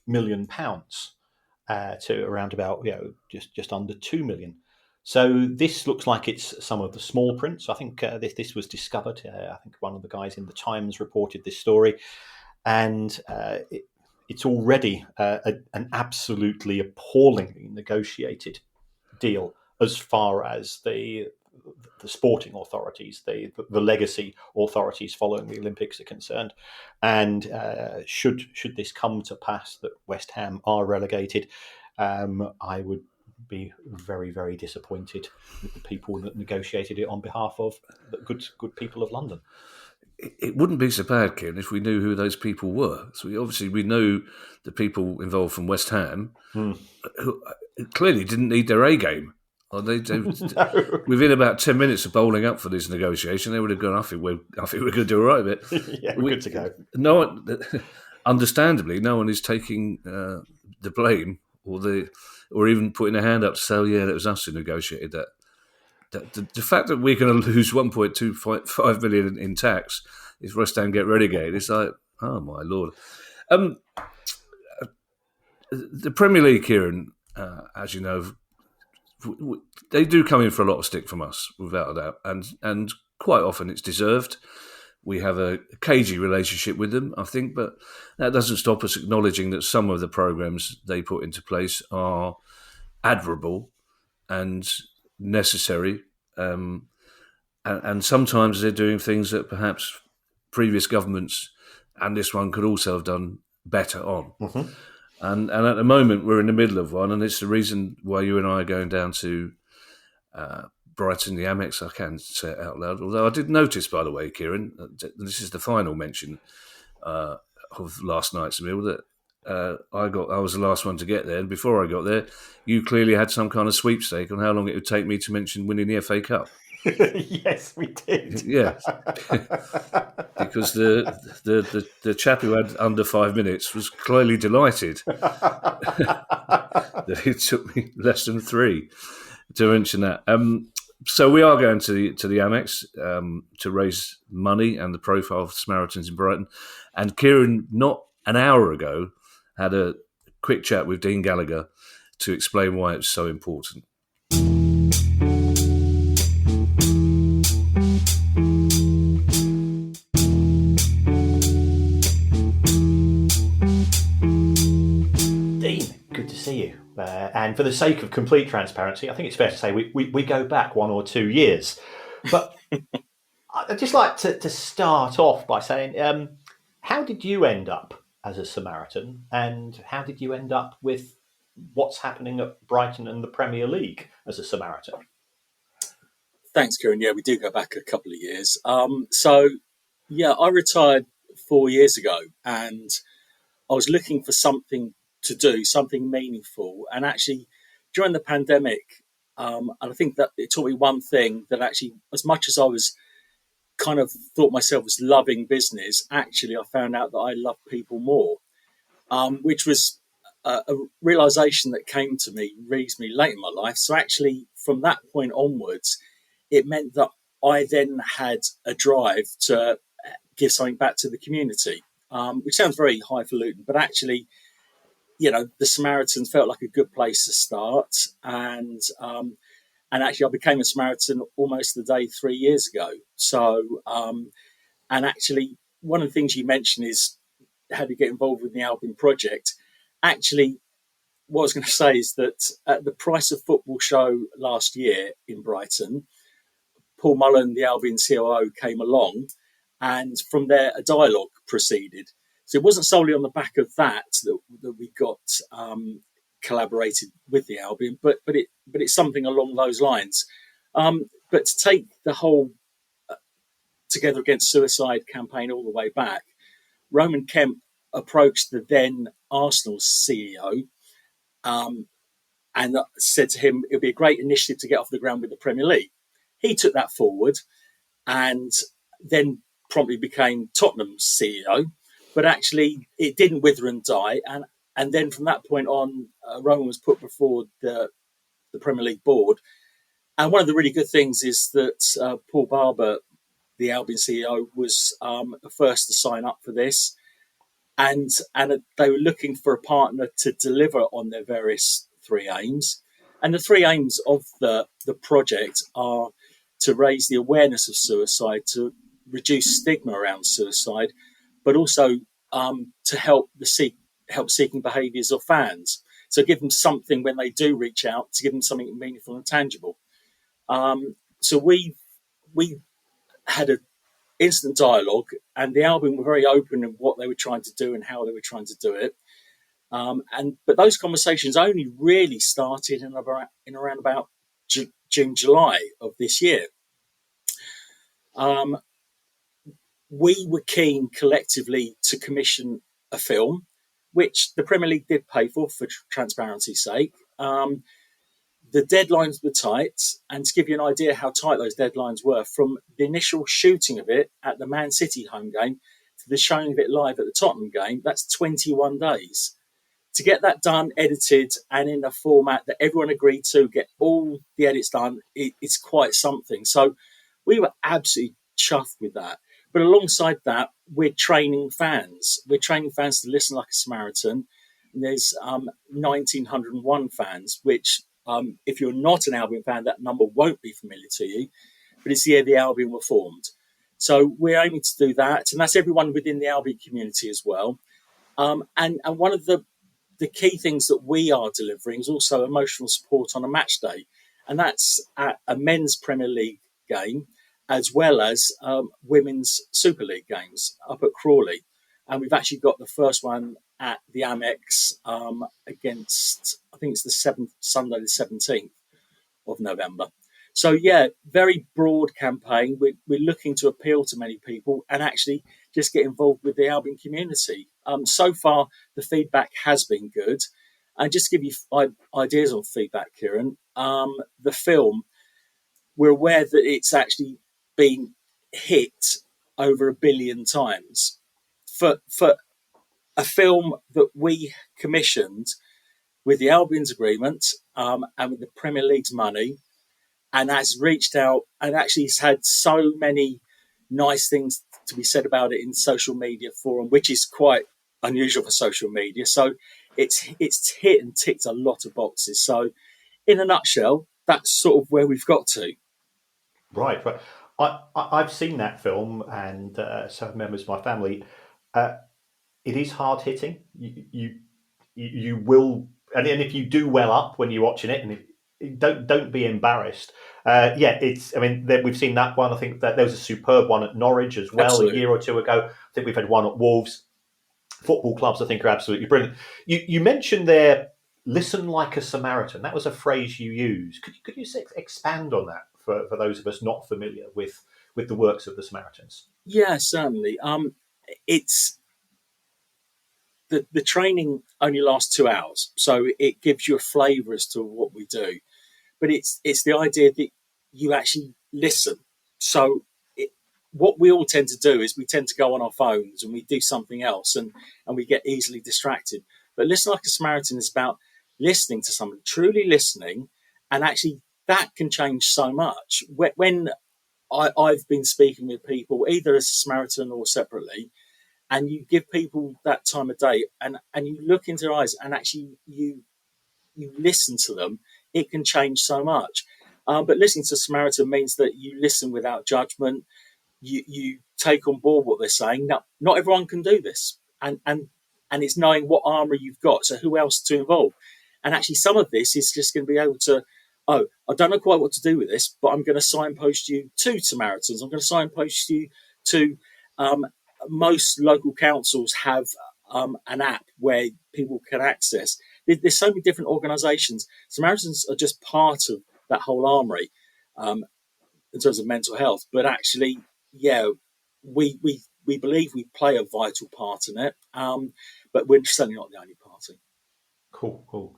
million to around about just under 2 million. So this looks like it's some of the small print. So I think this was discovered. I think one of the guys in the Times reported this story, and it's already an absolutely appallingly negotiated deal as far as the sporting authorities, the legacy authorities following the Olympics are concerned. And should this come to pass that West Ham are relegated, I would be very, very disappointed with the people that negotiated it on behalf of the good people of London. It wouldn't be so bad, Kieran, if we knew who those people were. So we know the people involved from West Ham who clearly didn't need their A game. Or they no. Within about 10 minutes of bowling up for this negotiation, they would have gone, I think we're going to do all right with it. Yeah, we're good to go. No one, understandably, no one is taking the blame or even putting a hand up to say, oh, yeah, that was us who negotiated that. The fact that we're going to lose 1.25 million in tax if West Ham get relegated, it's like, oh my Lord. The Premier League, Kieran, as you know, they do come in for a lot of stick from us, without a doubt, and quite often it's deserved. We have a cagey relationship with them, I think, but that doesn't stop us acknowledging that some of the programmes they put into place are admirable and necessary, and sometimes they're doing things that perhaps previous governments and this one could also have done better on. Mm-hmm. And at the moment we're in the middle of one, and it's the reason why you and I are going down to Brighton, the Amex. I can't say it out loud, although I did notice, by the way, Kieran, this is the final mention of last night's meal, that I was the last one to get there, and before I got there, you clearly had some kind of sweepstake on how long it would take me to mention winning the FA Cup. Yes, we did. Yeah, because the chap who had under 5 minutes was clearly delighted that it took me less than three to mention that. So we are going to the Amex to raise money and the profile of Samaritans in Brighton. And Kieran, not an hour ago, had a quick chat with Dean Gallagher to explain why it's so important. Dean, good to see you. And for the sake of complete transparency, I think it's fair to say we go back 1 or 2 years. But I'd just like to start off by saying, how did you end up as a Samaritan, and how did you end up with what's happening at Brighton and the Premier League as a Samaritan? Thanks, Kieran. Yeah, we do go back a couple of years. I retired 4 years ago, and I was looking for something to do, something meaningful. And actually, during the pandemic, and I think that it taught me one thing, that actually, as much as I was kind of thought myself as loving business, actually, I found out that I love people more, which was a realization that came to me reasonably late in my life. So actually, from that point onwards, it meant that I then had a drive to give something back to the community, which sounds very highfalutin, but actually, the Samaritans felt like a good place to start. And actually, I became a Samaritan almost the day 3 years ago. So, and actually, one of the things you mentioned is how to get involved with the Albion project. Actually, what I was going to say is that at the Price of Football show last year in Brighton, Paul Mullen, the Albion COO, came along, and from there a dialogue proceeded. So it wasn't solely on the back of that we got collaborated with the Albion, but it's something along those lines. But to take the whole Together Against Suicide campaign all the way back, Roman Kemp approached the then Arsenal CEO and said to him, it would be a great initiative to get off the ground with the Premier League. He took that forward and then promptly became Tottenham's CEO. But actually, it didn't wither and die. And then from that point on, Roman was put before the Premier League board. And one of the really good things is that Paul Barber, the Albion CEO, was the first to sign up for this. And they were looking for a partner to deliver on their various three aims. And the three aims of the project are to raise the awareness of suicide, to reduce stigma around suicide, but also to help seeking behaviours of fans. So give them something when they do reach out, to give them something meaningful and tangible. So we had an instant dialogue, and the Albion were very open in what they were trying to do and how they were trying to do it. But those conversations only really started in around about June, July of this year. We were keen collectively to commission a film, which the Premier League did pay for transparency's sake. The deadlines were tight, and to give you an idea how tight those deadlines were, from the initial shooting of it at the Man City home game to the showing of it live at the Tottenham game, that's 21 days. To get that done, edited, and in a format that everyone agreed to, get all the edits done, it's quite something. So we were absolutely chuffed with that. But alongside that, we're training fans. We're training fans to listen like a Samaritan. And there's 1,901 fans, which, if you're not an Albion fan, that number won't be familiar to you. But it's the year the Albion were formed. So we're aiming to do that. And that's everyone within the Albion community as well. And one of the key things that we are delivering is also emotional support on a match day. And that's at a men's Premier League game, as well as women's Super League games up at Crawley. And we've actually got the first one at the Amex against, I think it's Sunday the 17th of November. So, yeah, very broad campaign. We're looking to appeal to many people and actually just get involved with the Albion community. So far, the feedback has been good. And just to give you ideas on feedback, Kieran, the film, we're aware that it's actually been hit over 1 billion times for a film that we commissioned with the Albion's agreement, and with the Premier League's money, and has reached out and actually has had so many nice things to be said about it in social media forum, which is quite unusual for social media. So it's hit and ticked a lot of boxes. So in a nutshell, that's sort of where we've got to. Right. I've seen that film, and so have members of my family. It is hard hitting. You will, and if you do well up when you're watching it, and don't be embarrassed. It's. I mean, we've seen that one. I think that there was a superb one at Norwich as well. Absolutely. A year or two ago. I think we've had one at Wolves. Football clubs, I think, are absolutely brilliant. You mentioned there, listen like a Samaritan. That was a phrase you used. Could you expand on that for those of us not familiar with the works of the Samaritans? Yeah, certainly. It's the training only lasts 2 hours, so it gives you a flavour as to what we do. But it's the idea that you actually listen. So what we all tend to do is we tend to go on our phones and we do something else, and we get easily distracted. But Listen Like a Samaritan is about listening to somebody, truly listening, and actually that can change so much. When I've been speaking with people, either as a Samaritan or separately, and you give people that time of day, and you look into their eyes, and actually you listen to them, it can change so much. But listening to Samaritan means that you listen without judgment. You take on board what they're saying. Now, not everyone can do this, and it's knowing what armour you've got. So who else to involve? And actually, some of this is just going to be able to. Oh, I don't know quite what to do with this, but I'm going to signpost you to Samaritans. I'm going to signpost you to. Most local councils have an app where people can access. There's so many different organisations. Samaritans are just part of that whole armoury in terms of mental health. But actually, yeah, we believe we play a vital part in it. But we're certainly not the only party. Cool.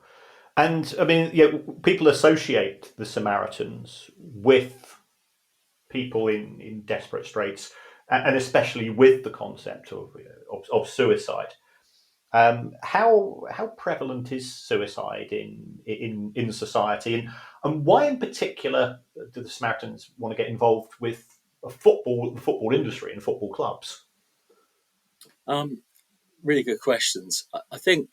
And I mean, people associate the Samaritans with people in desperate straits, and especially with the concept of suicide. How prevalent is suicide in society, and why in particular do the Samaritans want to get involved with the football industry and football clubs? Really good questions. I think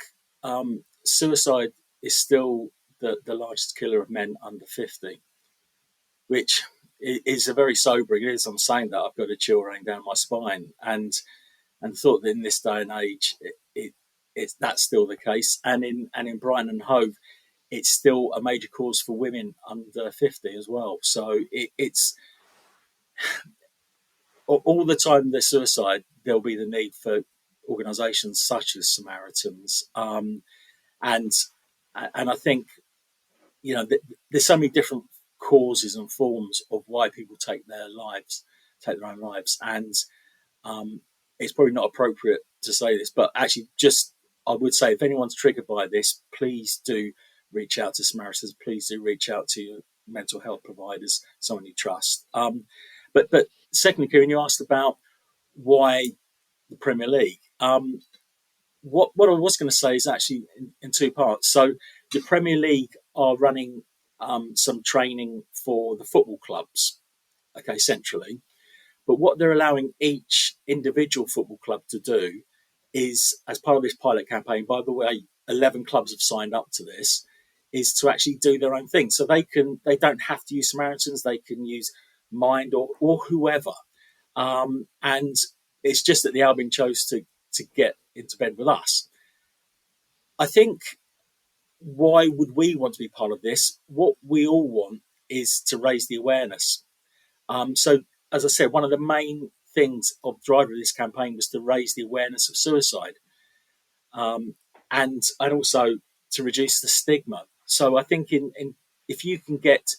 suicide is still the largest killer of men under 50, which is a very sobering. It is. I'm saying that I've got a chill running down my spine, and thought that in this day and age, that's still the case. And in Brighton and Hove, it's still a major cause for women under 50 as well. So it's all the time there's suicide, there'll be the need for organisations such as Samaritans, and I think there's so many different causes and forms of why people take their own lives, and it's probably not appropriate to say this, but actually, just I would say, if anyone's triggered by this, please do reach out to Samaritans. Please do reach out to your mental health providers, someone you trust. But secondly, Kieran, you asked about why the Premier League. What I was going to say is actually in two parts. So the Premier League are running some training for the football clubs, centrally. But what they're allowing each individual football club to do is, as part of this pilot campaign, by the way, 11 clubs have signed up to this, is to actually do their own thing. So they don't have to use Samaritans, they can use Mind or whoever. And it's just that the Albion chose to get into bed with us. I think, why would we want to be part of this? What we all want is to raise the awareness. So, as I said, one of the main things of driver of this campaign was to raise the awareness of suicide, and also to reduce the stigma. So I think if you can get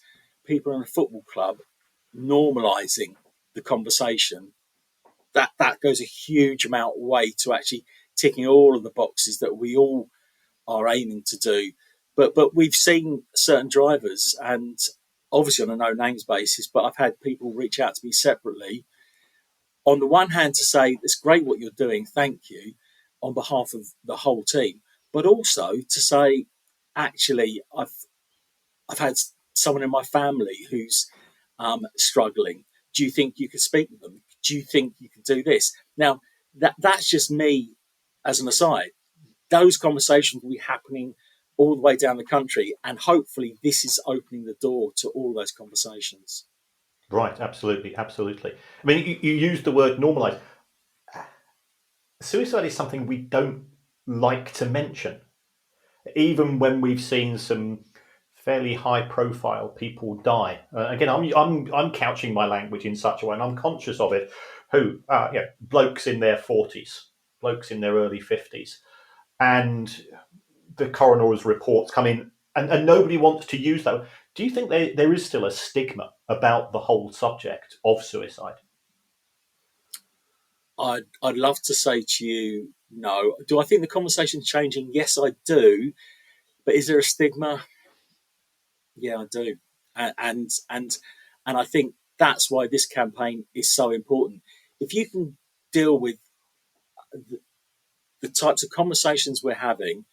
people in a football club normalising the conversation, that goes a huge amount way to actually ticking all of the boxes that we all are aiming to do. But we've seen certain drivers, and obviously on a no names basis, but I've had people reach out to me separately. On the one hand, to say it's great what you're doing, thank you, on behalf of the whole team, but also to say, actually, I've had someone in my family who's struggling. Do you think you could speak with them? Do you think you could do this? Now, that's just me as an aside. Those conversations will be happening all the way down the country, and hopefully this is opening the door to all those conversations. Right, absolutely. I mean, you used the word normalise. Suicide is something we don't like to mention, even when we've seen some fairly high-profile people die. Again, I'm couching my language in such a way, and I'm conscious of it. Blokes in their 40s, blokes in their early 50s, and the coroner's reports come in, and nobody wants to use that. Do you think there is still a stigma about the whole subject of suicide? I'd love to say to you, no. Do I think the conversation's changing? Yes, I do. But is there a stigma? Yeah, I do. And I think that's why this campaign is so important. If you can deal with the types of conversations we're having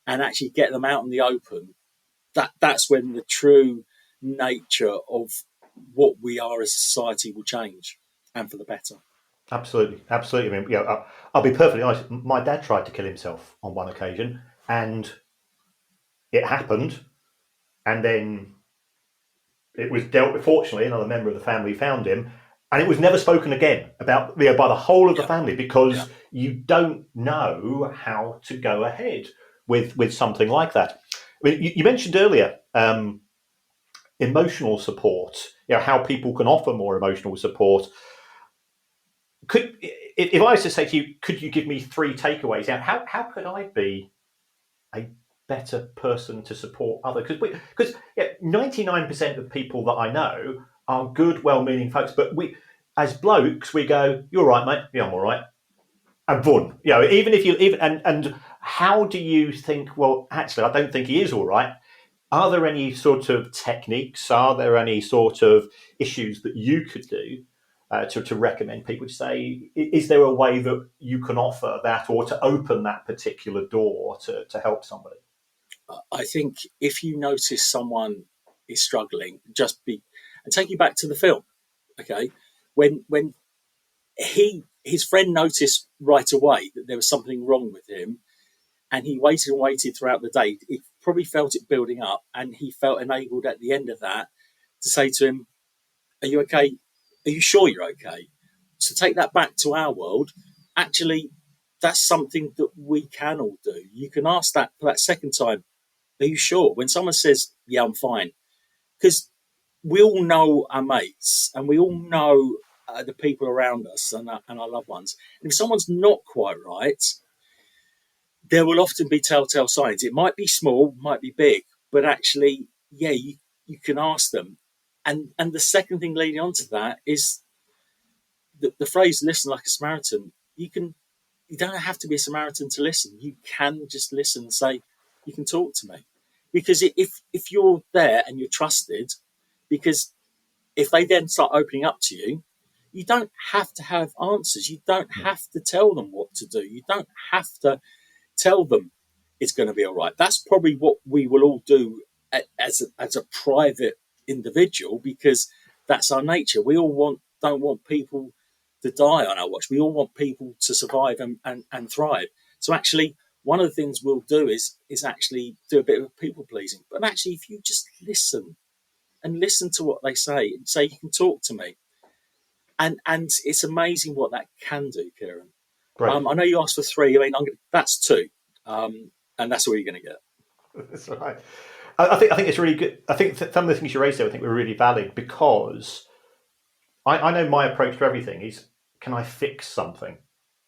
and actually get them out in the open, that's when the true nature of what we are as a society will change, and for the better. Absolutely. I mean, I'll be perfectly honest. My dad tried to kill himself on one occasion, and it happened, and then it was dealt with. Fortunately, another member of the family found him, and it was never spoken again about by the whole of the family, because you don't know how to go ahead with something like that. I mean, you mentioned earlier emotional support. How people can offer more emotional support. If I was to say to you, could you give me 3 takeaways? How could I be a better person to support others? Because 99% of people that I know are good, well-meaning folks, but we, as blokes, we go, "You're right, mate. Yeah, I'm all right." And boom, and how do you think? Well, actually, I don't think he is all right. Are there any sort of techniques? Are there any sort of issues that you could do to recommend people to say, is there a way that you can offer that, or to open that particular door to help somebody? I think if you notice someone is struggling, and take you back to the film, okay? When his friend noticed right away that there was something wrong with him, and he waited and waited throughout the day, he probably felt it building up, and he felt enabled at the end of that to say to him, "Are you okay? Are you sure you're okay?" So take that back to our world. Actually, that's something that we can all do. You can ask that for that second time, "Are you sure?" When someone says, "Yeah, I'm fine," because we all know our mates, and we all know the people around us, and our loved ones. And if someone's not quite right, there will often be telltale signs. It might be small, might be big, but actually, you can ask them. And the second thing leading on to that is the phrase "listen like a Samaritan." You don't have to be a Samaritan to listen. You can just listen and say, "You can talk to me," because if you're there and you're trusted, because if they then start opening up to you, you don't have to have answers. You don't have to tell them what to do. You don't have to tell them it's going to be all right. That's probably what we will all do as a private individual, because that's our nature. We all don't want people to die on our watch. We all want people to survive and thrive. So actually, one of the things we'll do is actually do a bit of people pleasing. But actually, if you just listen and listen to what they say and say, "You can talk to me," and it's amazing what that can do, Kieran. Great. I know you asked for 3. I mean, that's 2, and that's all you're going to get. That's right. I think it's really good. I think some of the things you raised there, I think, were really valid, because I know my approach to everything is, can I fix something?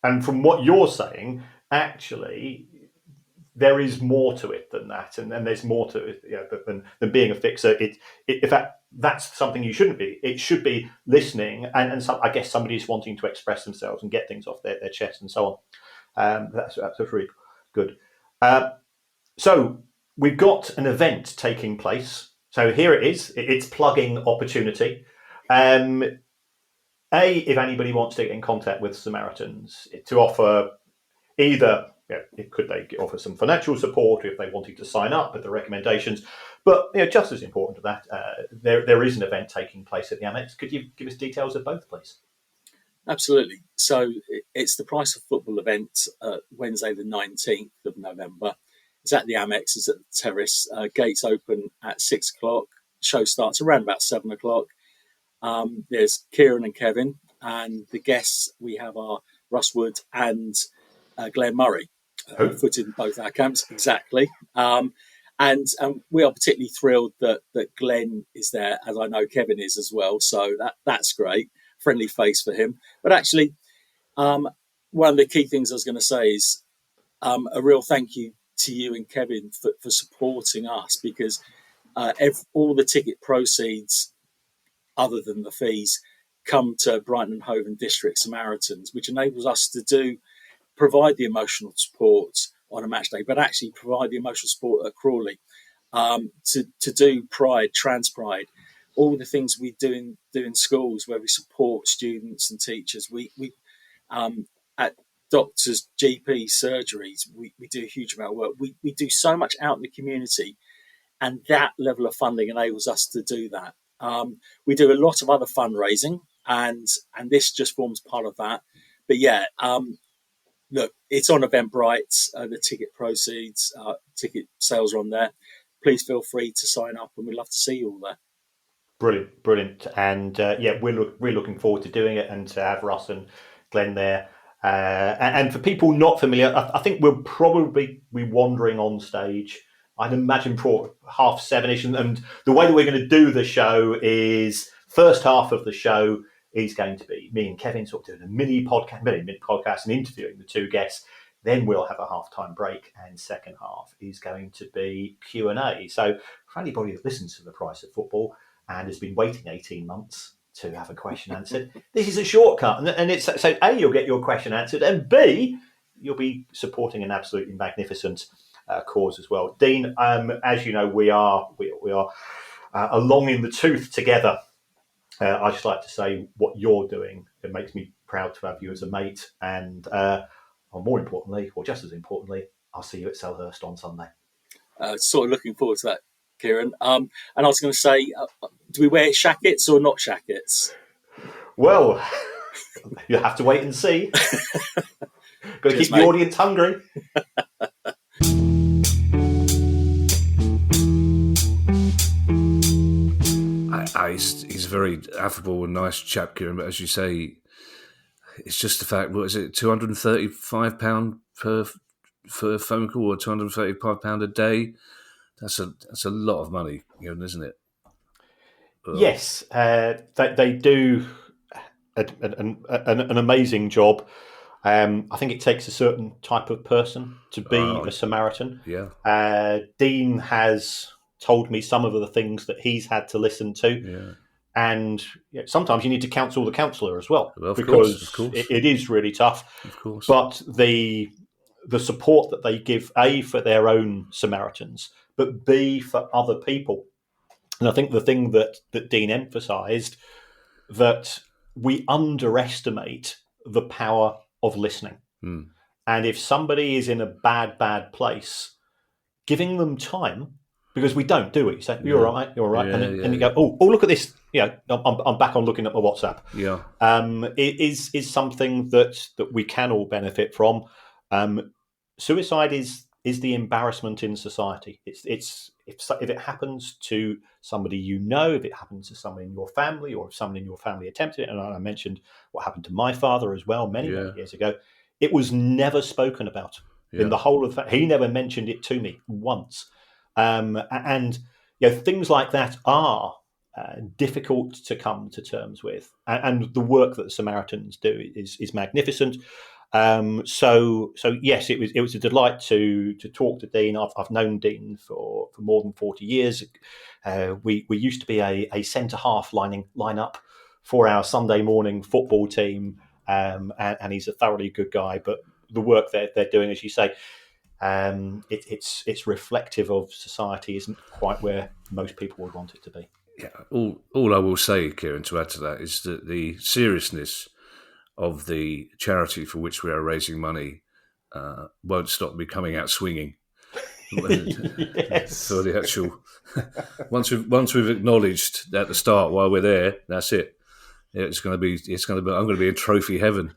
And from what you're saying, actually, there is more to it than that, and there's more to it than being a fixer. In fact, that's something you shouldn't be. It should be listening, and I guess somebody's wanting to express themselves and get things off their chest and so on. That's really good. So we've got an event taking place So here it is. It's plugging opportunity. If anybody wants to get in contact with Samaritans to offer either, could they offer some financial support if they wanted to sign up with the recommendations, but just as important to that, there is an event taking place at the Amex. Could you give us details of both, please? Absolutely. So it's the Price of Football event, Wednesday the 19th of November. It's at the Amex, it's at the Terrace. Gates open at 6 o'clock. Show starts around about 7 o'clock. There's Kieran and Kevin, and the guests we have are Russ Wood and Glenn Murray, foot in both our camps, exactly. And we are particularly thrilled that Glenn is there, as I know Kevin is as well. So that's great. Friendly face for him. But actually, one of the key things I was going to say is a real thank you to you and Kevin for supporting us, because all the ticket proceeds, other than the fees, come to Brighton and Hove and District Samaritans, which enables us to provide the emotional support on a match day, but actually provide the emotional support at Crawley, to do Pride, Trans Pride, all the things we do in schools where we support students and teachers. We at doctors, GP, surgeries, we do a huge amount of work. We do so much out in the community, and that level of funding enables us to do that. We do a lot of other fundraising, and this just forms part of that. But yeah, look, it's on Eventbrite. The ticket proceeds, ticket sales are on there. Please feel free to sign up, and we'd love to see you all there. Brilliant. And we're looking forward to doing it, and to have Russ and Glenn there. And for people not familiar, I think we'll probably be wandering on stage, I'd imagine, for 7:30ish. And the way that we're going to do the show is, first half of the show is going to be me and Kevin sort of doing a mini podcast and interviewing the two guests. Then we'll have a halftime break, and second half is going to be Q&A. So for anybody that listens to The Price of Football and has been waiting 18 months to have a question answered, this is a shortcut. And it's so A, you'll get your question answered, and B, you'll be supporting an absolutely magnificent cause as well. Dean, as you know, we are along in the tooth together. I just like to say what you're doing. It makes me proud to have you as a mate, and more importantly, or just as importantly, I'll see you at Selhurst on Sunday. Sort of looking forward to that, Kieran. And I was going to say, do we wear shackets or not shackets? Well, you have to wait and see. Got to keep the audience hungry. He's a very affable and nice chap, Kieran, but as you say, it's just the fact, what is it, £235 per phone call, or £235 a day? That's a lot of money, isn't it? Yes, they do an amazing job. I think it takes a certain type of person to be a Samaritan. Yeah. Dean has told me some of the things that he's had to listen to. Yeah. And sometimes you need to counsel the counsellor as well, because of course. It is really tough. Of course. But the support that they give, A, for their own Samaritans, but B, for other people. And I think the thing that Dean emphasised, that we underestimate the power of listening. And if somebody is in a bad place, giving them time, because we don't, do we? You say, you're all right. Yeah, and you go, oh, look at this. I'm back on looking at my WhatsApp. Yeah. It is something that we can all benefit from. Suicide is the embarrassment in society. It's if it happens to somebody if it happens to someone in your family, or if someone in your family attempted it, and I mentioned what happened to my father as well many years ago, it was never spoken about in the whole of that. He never mentioned it to me once. And things like that are difficult to come to terms with, and the work that the Samaritans do is magnificent. So yes, it was a delight to talk to Dean. I've known Dean for more than 40 years. We used to be a centre half line up for our Sunday morning football team, and he's a thoroughly good guy. But the work they're doing, as you say, it's reflective of society isn't quite where most people would want it to be. Yeah, all I will say, Kieran, to add to that is that the seriousness of the charity for which we are raising money won't stop me coming out swinging. Yes. For the actual once we've acknowledged at the start why we're there, that's it. I'm going to be in trophy heaven.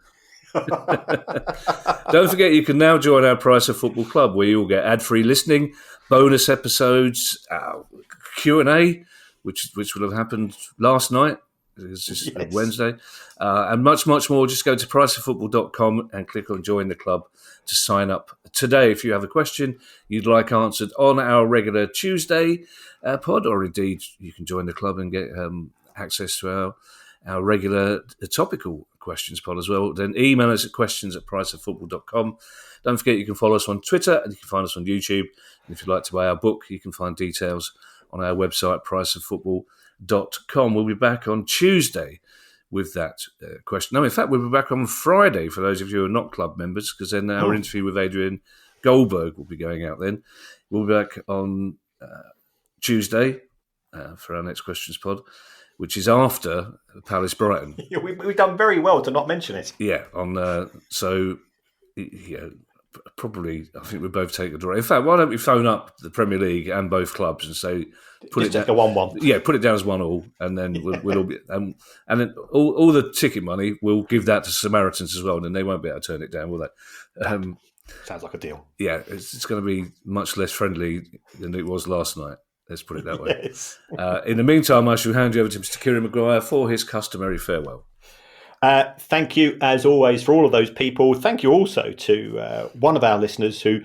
Don't forget, you can now join our Price of Football Club, where you'll get ad-free listening, bonus episodes, Q&A, which will have happened last night. It's just Wednesday, and much more. Just go to priceoffootball.com and click on Join the Club to sign up today. If you have a question you'd like answered on our regular Tuesday pod, or indeed you can join the club and get access to our regular topical questions pod as well, then email us at questions@priceoffootball.com. Don't forget, you can follow us on Twitter and you can find us on YouTube. And if you'd like to buy our book, you can find details on our website, priceoffootball.com. We'll be back on Tuesday with that question. No, in fact, we'll be back on Friday for those of you who are not club members, because then our interview with Adrian Goldberg will be going out then. We'll be back on Tuesday for our next questions pod, which is after Palace Brighton. We've done very well to not mention it. Yeah, probably I think we both take a draw. In fact, why don't we phone up the Premier League and both clubs and say put it down 1-1. Yeah, put it down as 1-1, and then we'll all be and then all the ticket money we'll give that to Samaritans as well, and then they won't be able to turn it down, will they? Sounds like a deal. Yeah, it's going to be much less friendly than it was last night. Let's put it that way. Yes. In the meantime, I shall hand you over to Mr. Kieran Maguire for his customary farewell. Thank you, as always, for all of those people. Thank you also to one of our listeners who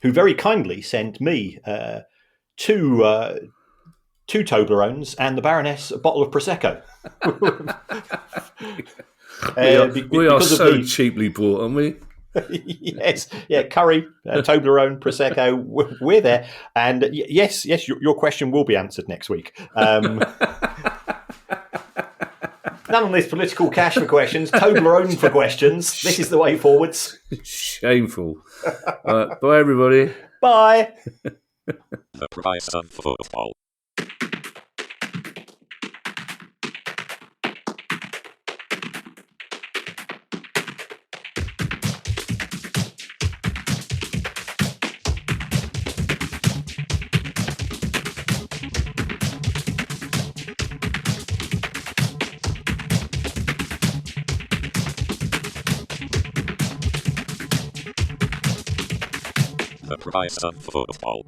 very kindly sent me two Toblerones and the Baroness a bottle of Prosecco. We are so cheaply bought, aren't we? Yes, yeah, curry, Toblerone, Prosecco, we're there. And yes, your question will be answered next week. None on this political cash for questions, Toblerone for questions. This is the way forwards. Shameful. Bye, everybody. Bye. The Price of Football. The Price of Football.